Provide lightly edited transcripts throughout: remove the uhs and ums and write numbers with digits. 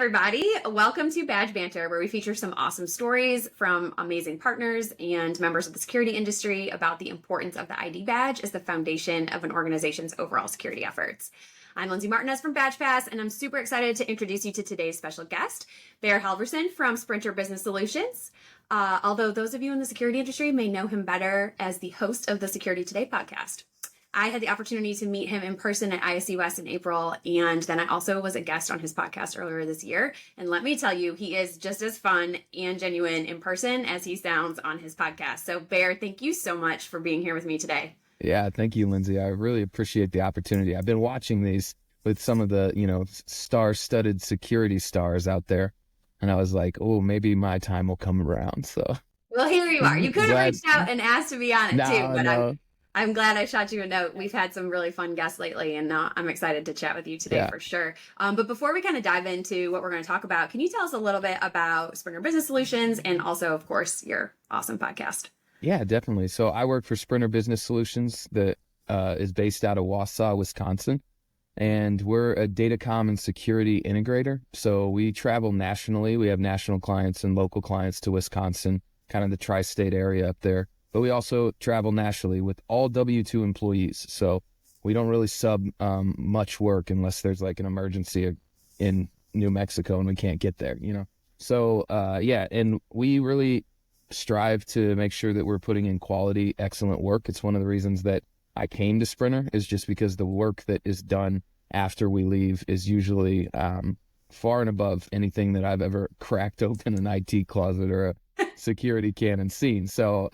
everybody. Welcome to Badge Banter, where we feature some awesome stories from amazing partners and members of the security industry about the importance of the ID badge as the foundation of an organization's overall security efforts. I'm Lindsay Martinez from Badge Pass, and I'm super excited to introduce you to today's special guest, Baer Halvorson from Sprinter Business Solutions. Although those of you in the security industry may know him better as the host of the Security Today podcast. I had the opportunity to meet him in person at ISC West in April, and then I also was a guest on his podcast earlier this year. And let me tell you, he is just as fun and genuine in person as he sounds on his podcast. So, Baer, thank you so much for being here with me today. Yeah, thank you, Lindsay. I really appreciate the opportunity. I've been watching these with some of the, star-studded security stars out there, and I was like, oh, maybe my time will come around. So, well, here you are. You could have reached out and asked to be on it too, but I'm glad I shot you a note. We've had some really fun guests lately, and I'm excited to chat with you today for sure. But before we kind of dive into what we're going to talk about, can you tell us a little bit about Sprinter Business Solutions and also, of course, your awesome podcast? Yeah, definitely. So I work for Sprinter Business Solutions that is based out of Wausau, Wisconsin, and we're a datacom and security integrator. So we travel nationally. We have national clients and local clients to Wisconsin, kind of the tri-state area up there. But we also travel nationally with all W-2 employees. So we don't really sub much work unless there's like an emergency in New Mexico and we can't get there, So, and we really strive to make sure that we're putting in quality, excellent work. It's one of the reasons that I came to Sprinter, is just because the work that is done after we leave is usually far and above anything that I've ever cracked open an IT closet or a security can seen. So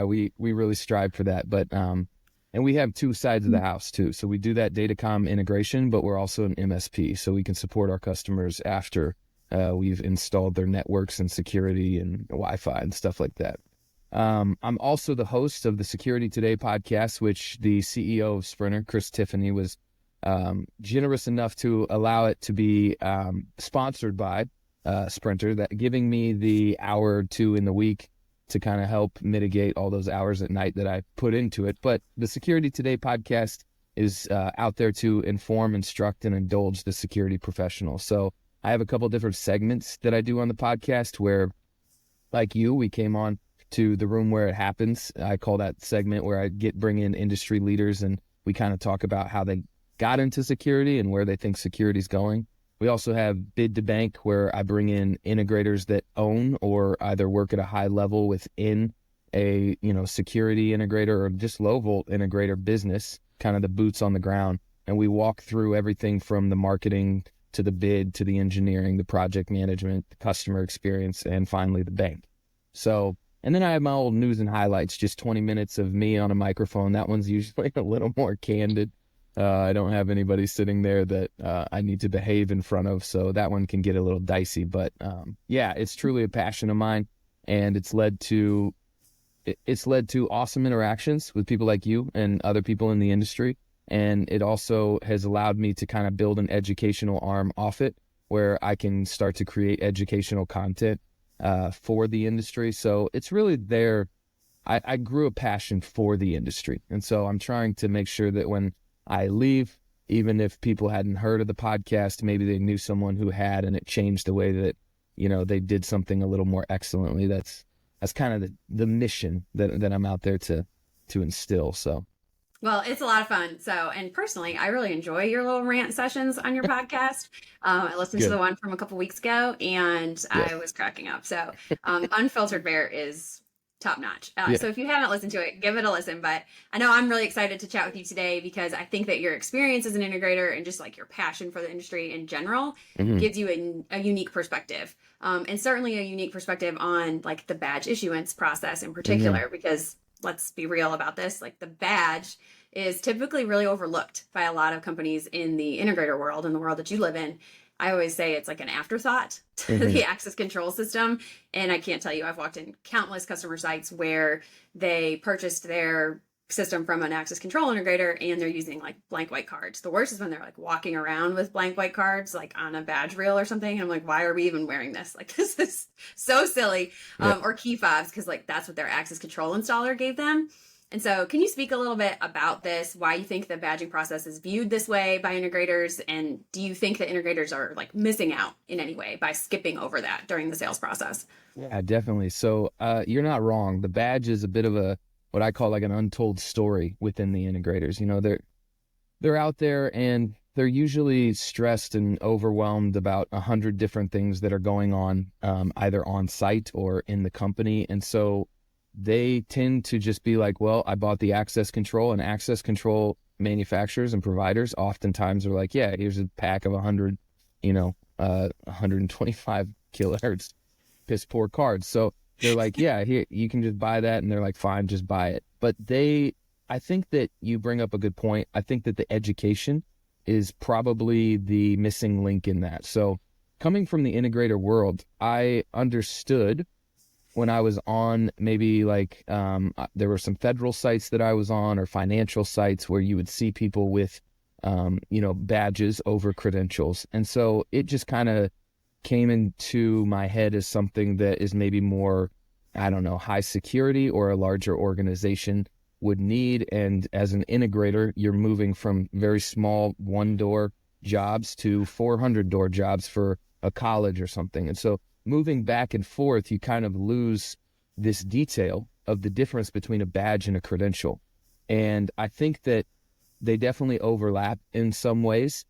we really strive for that. But and we have two sides of the house too. So we do that datacom integration, but we're also an MSP, so we can support our customers after we've installed their networks and security and Wi-Fi and stuff like that. I'm also the host of the Security Today podcast, which the CEO of Sprinter, Chris Tiffany, was generous enough to allow it to be sponsored by Sprinter, that giving me the hour or two in the week to kind of help mitigate all those hours at night that I put into it. But the Security Today podcast is out there to inform, instruct, and indulge the security professional. So I have a couple different segments that I do on the podcast where, like you, we came on to the room where it happens. I call that segment where I bring in industry leaders and we kind of talk about how they got into security and where they think security is going. We also have Bid to Bank, where I bring in integrators that own or either work at a high level within a security integrator or just low volt integrator business, kind of the boots on the ground. And we walk through everything from the marketing to the bid to the engineering, the project management, the customer experience, and finally the bank. So, and then I have my old news and highlights, just 20 minutes of me on a microphone. That one's usually a little more candid. I don't have anybody sitting there that I need to behave in front of, so that one can get a little dicey. But it's truly a passion of mine, and it's led to awesome interactions with people like you and other people in the industry. And it also has allowed me to kind of build an educational arm off it, where I can start to create educational content for the industry. So it's really there. I grew a passion for the industry, and so I'm trying to make sure that when I leave, even if people hadn't heard of the podcast, maybe they knew someone who had, and it changed the way that, they did something a little more excellently. That's kind of the mission that I'm out there to instill. So. Well, it's a lot of fun. So, and personally, I really enjoy your little rant sessions on your podcast. I listened to the one from a couple weeks ago, and I was cracking up. So, Unfiltered Baer is top notch. So if you haven't listened to it, give it a listen. But I know I'm really excited to chat with you today because I think that your experience as an integrator and just like your passion for the industry in general gives you a unique perspective. And certainly a unique perspective on like the badge issuance process in particular, because let's be real about this, like the badge is typically really overlooked by a lot of companies in the integrator world, in the world that you live in. I always say it's like an afterthought to the access control system. And I can't tell you, I've walked in countless customer sites where they purchased their system from an access control integrator and they're using like blank white cards. The worst is when they're like walking around with blank white cards, like on a badge reel or something. And I'm like, why are we even wearing this? Like, this is so silly. Or key fobs, because like that's what their access control installer gave them. And so, can you speak a little bit about this? Why you think the badging process is viewed this way by integrators, and do you think that integrators are like missing out in any way by skipping over that during the sales process? Yeah, definitely. So you're not wrong. The badge is a bit of a what I call like an untold story within the integrators. They're out there and they're usually stressed and overwhelmed about 100 different things that are going on, either on site or in the company. And so they tend to just be like, well, I bought the access control, and access control manufacturers and providers oftentimes are like, yeah, here's a pack of 100, 125 kilohertz piss poor cards. So they're like, yeah, here, you can just buy that. And they're like, fine, just buy it. But I think that you bring up a good point. I think that the education is probably the missing link in that. So coming from the integrator world, I understood when I was on maybe like there were some federal sites that I was on, or financial sites, where you would see people with badges over credentials. And so it just kind of came into my head as something that is maybe more, I don't know, high security or a larger organization would need. And as an integrator, you're moving from very small one-door jobs to 400-door jobs for a college or something. And so moving back and forth, you kind of lose this detail of the difference between a badge and a credential. And I think that they definitely overlap in some ways.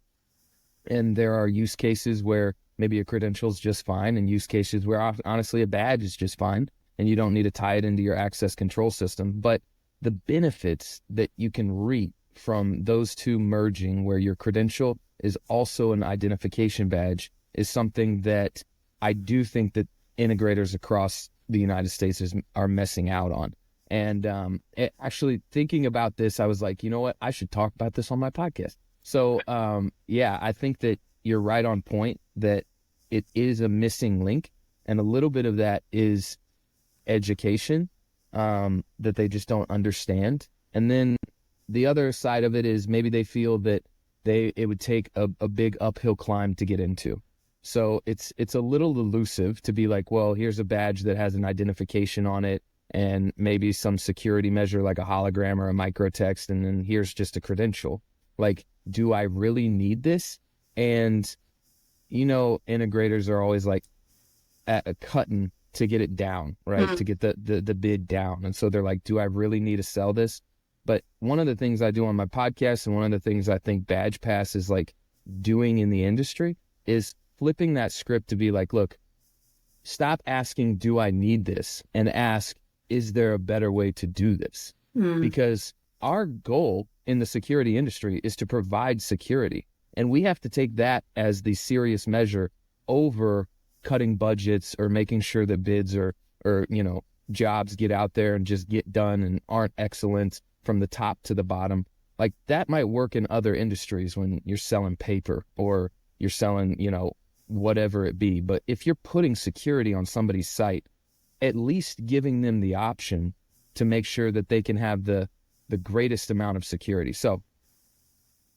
And there are use cases where maybe a credential is just fine, and use cases where honestly a badge is just fine, and you don't need to tie it into your access control system. But the benefits that you can reap from those two merging, where your credential is also an identification badge, is something that I do think that integrators across the United States are missing out on. And actually thinking about this, I was like, you know what? I should talk about this on my podcast. So yeah, I think that you're right on point that it is a missing link. And a little bit of that is education that they just don't understand. And then the other side of it is maybe they feel that it would take a big uphill climb to get into. So it's a little elusive to be like, well, here's a badge that has an identification on it and maybe some security measure like a hologram or a microtext, and then here's just a credential. Like, do I really need this? And, integrators are always like cutting to get it down, right? To get the bid down. And so they're like, do I really need to sell this? But one of the things I do on my podcast, and one of the things I think Badge Pass is like doing in the industry, is flipping that script to be like, look, stop asking, do I need this? And ask, is there a better way to do this? Because our goal in the security industry is to provide security. And we have to take that as the serious measure over cutting budgets or making sure that bids or jobs get out there and just get done and aren't excellent from the top to the bottom. Like, that might work in other industries when you're selling paper or you're selling, whatever it be. But if you're putting security on somebody's site, at least giving them the option to make sure that they can have the greatest amount of security. So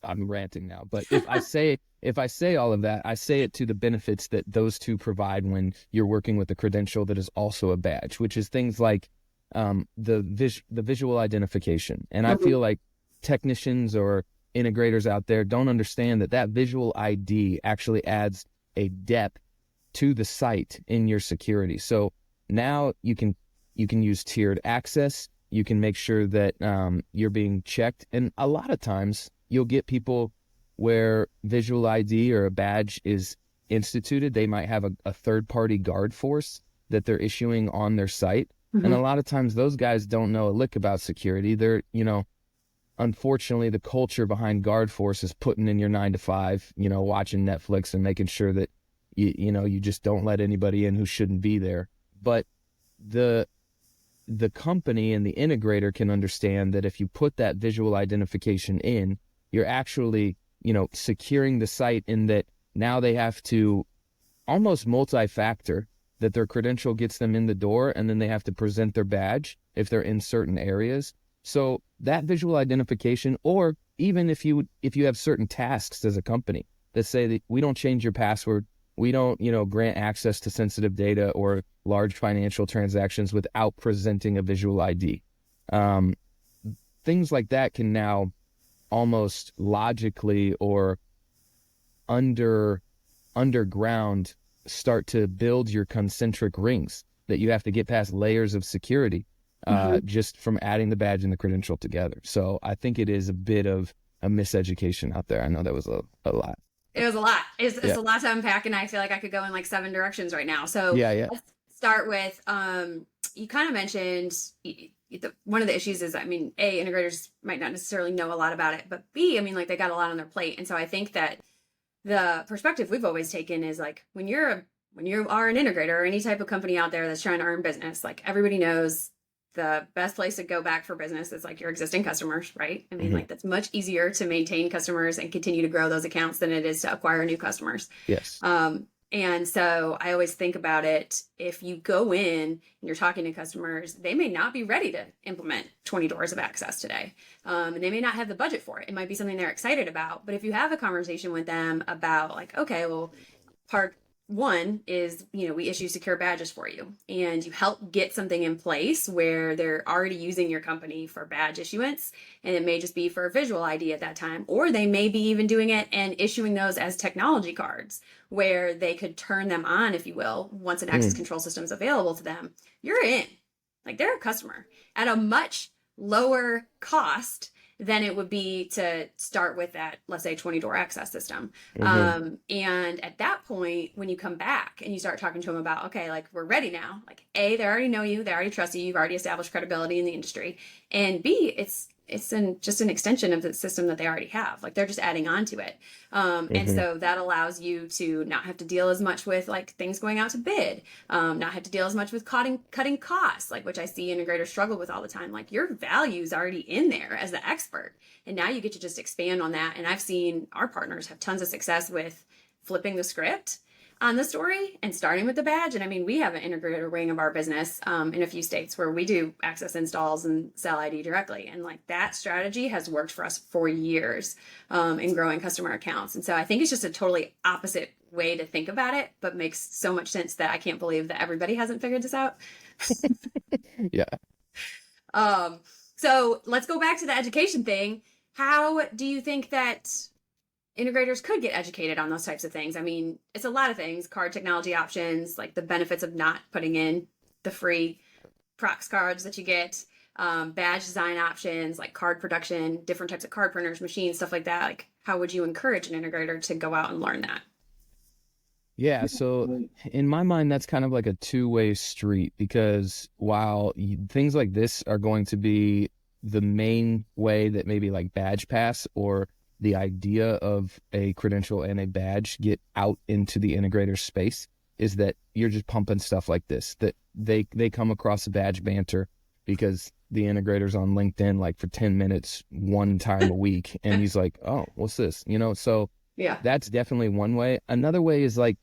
I'm ranting now, but if I say all of that, I say it to the benefits that those two provide when you're working with a credential that is also a badge, which is things like the visual identification. And I feel like technicians or integrators out there don't understand that visual ID actually adds a depth to the site in your security. So now you can use tiered access. You can make sure that you're being checked. And a lot of times you'll get people where visual ID or a badge is instituted. They might have a third-party guard force that they're issuing on their site. And a lot of times those guys don't know a lick about security. They're, unfortunately, the culture behind guard force is putting in your 9 to 5, watching Netflix and making sure that, you just don't let anybody in who shouldn't be there. But the company and the integrator can understand that if you put that visual identification in, you're actually, securing the site, in that now they have to almost multi-factor that their credential gets them in the door, and then they have to present their badge if they're in certain areas. So that visual identification, or even if you have certain tasks as a company that say that we don't change your password, we don't, grant access to sensitive data or large financial transactions without presenting a visual ID. things like that can now almost logically or underground start to build your concentric rings that you have to get past layers of security just from adding the badge and the credential together. So I think it is a bit of a miseducation out there. I know that was a lot. It was a lot. It's Yeah. a lot to unpack, and I feel like I could go in like 7 directions right now. So Yeah. let's start with you kind of mentioned one of the issues is, I mean, A, integrators might not necessarily know a lot about it, but B, I mean, like they got a lot on their plate. And so I think that the perspective we've always taken is like when you are an integrator or any type of company out there that's trying to earn business, like everybody knows the best place to go back for business is like your existing customers, right? I mean, like that's much easier to maintain customers and continue to grow those accounts than it is to acquire new customers. Yes. And so I always think about it, if you go in and you're talking to customers, they may not be ready to implement 20 doors of access today. And they may not have the budget for it. It might be something they're excited about. But if you have a conversation with them about like, okay, well, part one is, we issue secure badges for you, and you help get something in place where they're already using your company for badge issuance. And it may just be for a visual ID at that time, or they may be even doing it and issuing those as technology cards where they could turn them on, if you will, once an access control system is available to them. You're in. Like they're a customer at a much lower cost than it would be to start with that, let's say, 20-door access system. And at that point, when you come back and you start talking to them about, okay, like we're ready now, like A, they already know you, they already trust you, you've already established credibility in the industry. And B, it's just an extension of the system that they already have. Like they're just adding on to it. And so that allows you to not have to deal as much with like things going out to bid, not have to deal as much with cutting costs, like which I see integrators struggle with all the time. Like your value is already in there as the expert. And now you get to just expand on that. And I've seen our partners have tons of success with flipping the script on the story and starting with the badge. And I mean, we have an integrated wing of our business in a few states where we do access installs and sell ID directly. And like that strategy has worked for us for years in growing customer accounts. And so I think it's just a totally opposite way to think about it, but makes so much sense that I can't believe that everybody hasn't figured this out. Yeah. So let's go back to the education thing. How do you think that integrators could get educated on those types of things? I mean, it's a lot of things, card technology options, like the benefits of not putting in the free prox cards that you get, badge design options, like card production, different types of card printers, machines, stuff like that. Like, how would you encourage an integrator to go out and learn that? Yeah, so in my mind, that's kind of like a two-way street, because while things like this are going to be the main way that maybe like badge pass or the idea of a credential and a badge get out into the integrator space, is that you're just pumping stuff like this, that they come across a badge banter because the integrator's on LinkedIn like for 10 minutes one time a week, and he's like, oh, what's this? So Yeah. that's definitely one way. Another way is like,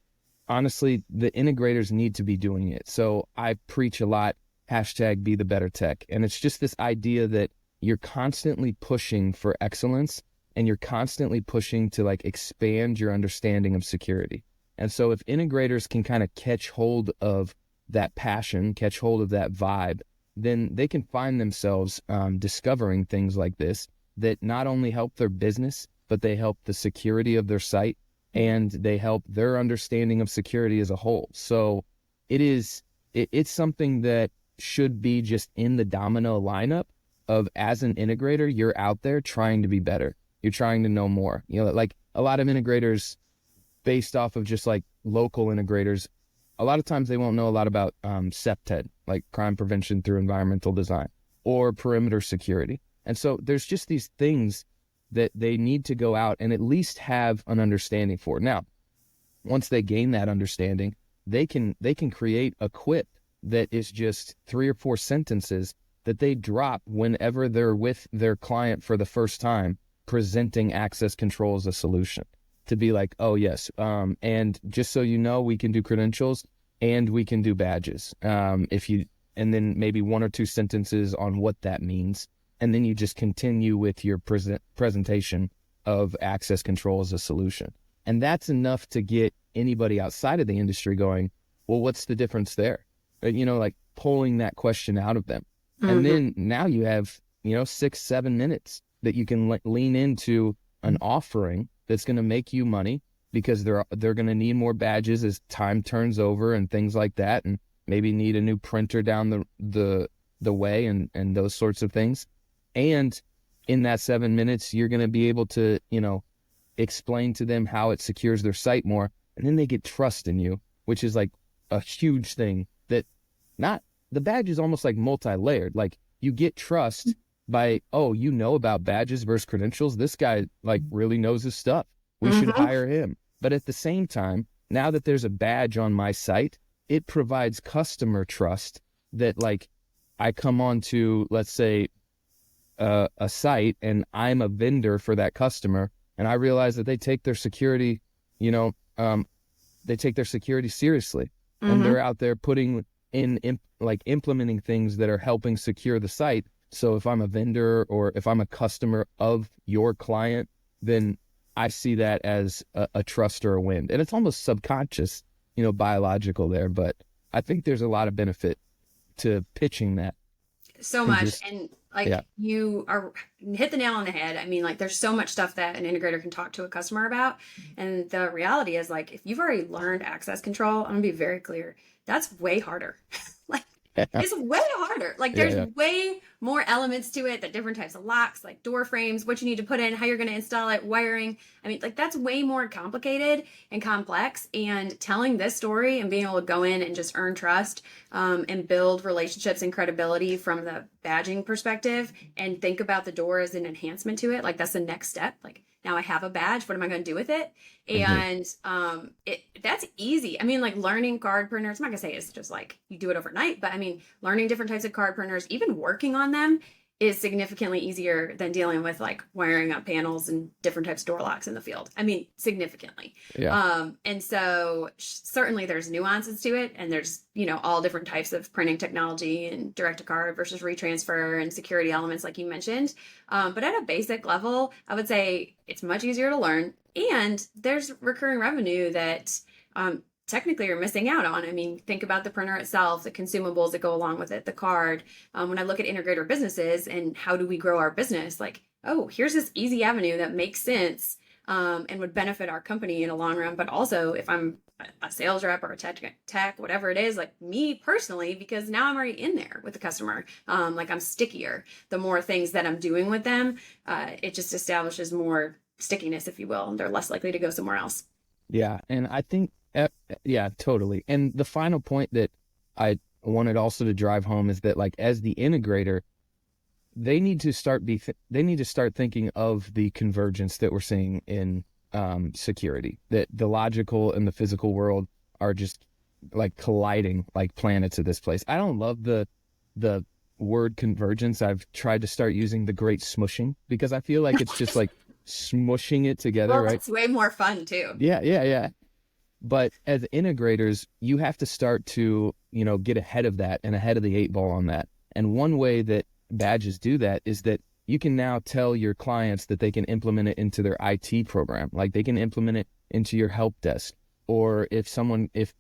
honestly, the integrators need to be doing it. So I preach a lot, hashtag be the better tech. And it's just this idea that you're constantly pushing for excellence, and you're constantly pushing to like expand your understanding of security. And so if integrators can kind of catch hold of that passion, catch hold of that vibe, then they can find themselves discovering things like this that not only help their business, but they help the security of their site, and they help their understanding of security as a whole. So it's something that should be just in the domino lineup of, as an integrator, you're out there trying to be better. You're trying to know more. Like a lot of integrators, based off of just like local integrators, a lot of times they won't know a lot about CPTED, like crime prevention through environmental design, or perimeter security. And so there's just these things that they need to go out and at least have an understanding for. Now, once they gain that understanding, they can create a quip that is just 3 or 4 sentences that they drop whenever they're with their client for the first time, presenting access control as a solution, to be like, oh yes, and just so you know, we can do credentials and we can do badges. And then maybe 1 or 2 sentences on what that means. And then you just continue with your presentation of access control as a solution. And that's enough to get anybody outside of the industry going, well, what's the difference there? Like pulling that question out of them. And then now you have 6, 7 minutes that you can lean into an offering that's going to make you money, because they're going to need more badges as time turns over and things like that, and maybe need a new printer down the way, and those sorts of things. And in that 7 minutes, you're going to be able to, explain to them how it secures their site more, and then they get trust in you, which is like a huge thing. That not the badge is almost like multi-layered. Like, you get trust by, oh, about badges versus credentials. This guy like really knows his stuff. We should hire him. But at the same time, now that there's a badge on my site, it provides customer trust that, like, I come on to, let's say, a site, and I'm a vendor for that customer, and I realize that they take their security, they take their security seriously, and they're out there putting in implementing things that are helping secure the site. So if I'm a vendor or if I'm a customer of your client, then I see that as a trust or a win. And it's almost subconscious, biological there, but I think there's a lot of benefit to pitching that. So much. And you are hit the nail on the head. I mean, like, there's so much stuff that an integrator can talk to a customer about. And the reality is, like, if you've already learned access control, I'm gonna be very clear, that's way harder. Like, it's way harder. Like, there's way more elements to it, that different types of locks, like door frames, what you need to put in, how you're going to install it, wiring. I mean, like, that's way more complicated and complex. And telling this story and being able to go in and just earn trust, and build relationships and credibility from the badging perspective, and think about the door as an enhancement to it. Like, that's the next step. Like, now I have a badge, what am I going to do with it? And that's easy. I mean, like, learning card printers, I'm not gonna say it's just like you do it overnight, but I mean, learning different types of card printers, even working on them, is significantly easier than dealing with, like, wiring up panels and different types of door locks in the field. I mean, significantly. And so certainly there's nuances to it, and there's, all different types of printing technology, and direct to card versus retransfer, and security elements, like you mentioned. But at a basic level, I would say it's much easier to learn, and there's recurring revenue that technically you're missing out on. I mean, think about the printer itself, the consumables that go along with it, the card. When I look at integrator businesses and how do we grow our business, like, oh, here's this easy avenue that makes sense, and would benefit our company in a long run. But also, if I'm a sales rep or a tech, whatever it is, like me personally, because now I'm already in there with the customer, like, I'm stickier. The more things that I'm doing with them, it just establishes more stickiness, if you will, and they're less likely to go somewhere else. Yeah. And I think, yeah, totally. And the final point that I wanted also to drive home is that, like, as the integrator, they need to start thinking of the convergence that we're seeing in security, that the logical and the physical world are just like colliding like planets at this place. I don't love the word convergence. I've tried to start using the great smushing, because I feel like it's just like smushing it together, right? It's way more fun too. Yeah. But as integrators, you have to start to, get ahead of that and ahead of the 8 ball on that. And one way that badges do that is that you can now tell your clients that they can implement it into their IT program. Like, they can implement it into your help desk. Or if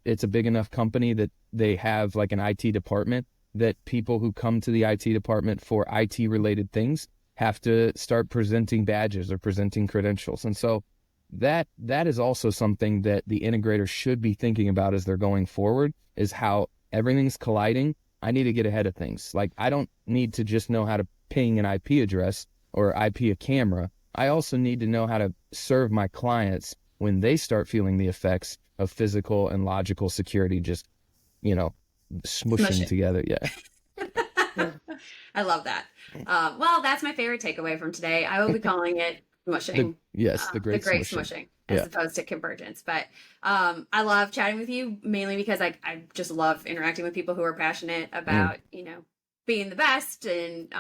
it's a big enough company that they have like an IT department, that people who come to the IT department for IT related things have to start presenting badges or presenting credentials. And so that is also something that the integrator should be thinking about as they're going forward, is how everything's colliding. I need to get ahead of things. Like, I don't need to just know how to ping an IP address or IP a camera. I also need to know how to serve my clients when they start feeling the effects of physical and logical security just, smushing together. Yeah. I love that. Well, that's my favorite takeaway from today. I will be calling it smushing. The great smushing, as opposed to convergence. But I love chatting with you, mainly because I just love interacting with people who are passionate about, being the best, and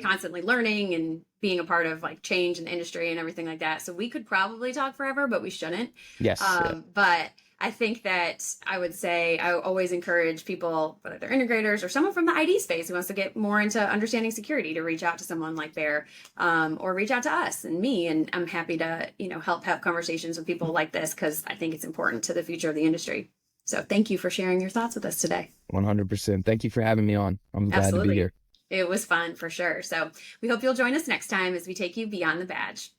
constantly learning and being a part of, like, change in the industry and everything like that. So we could probably talk forever, but we shouldn't. Yes. But I think that I would say I always encourage people, whether they're integrators or someone from the ID space who wants to get more into understanding security, to reach out to someone like Baer, or reach out to us and me. And I'm happy to, help have conversations with people like this, because I think it's important to the future of the industry. So thank you for sharing your thoughts with us today. 100%. Thank you for having me on. I'm glad to be here. It was fun for sure. So we hope you'll join us next time as we take you beyond the badge.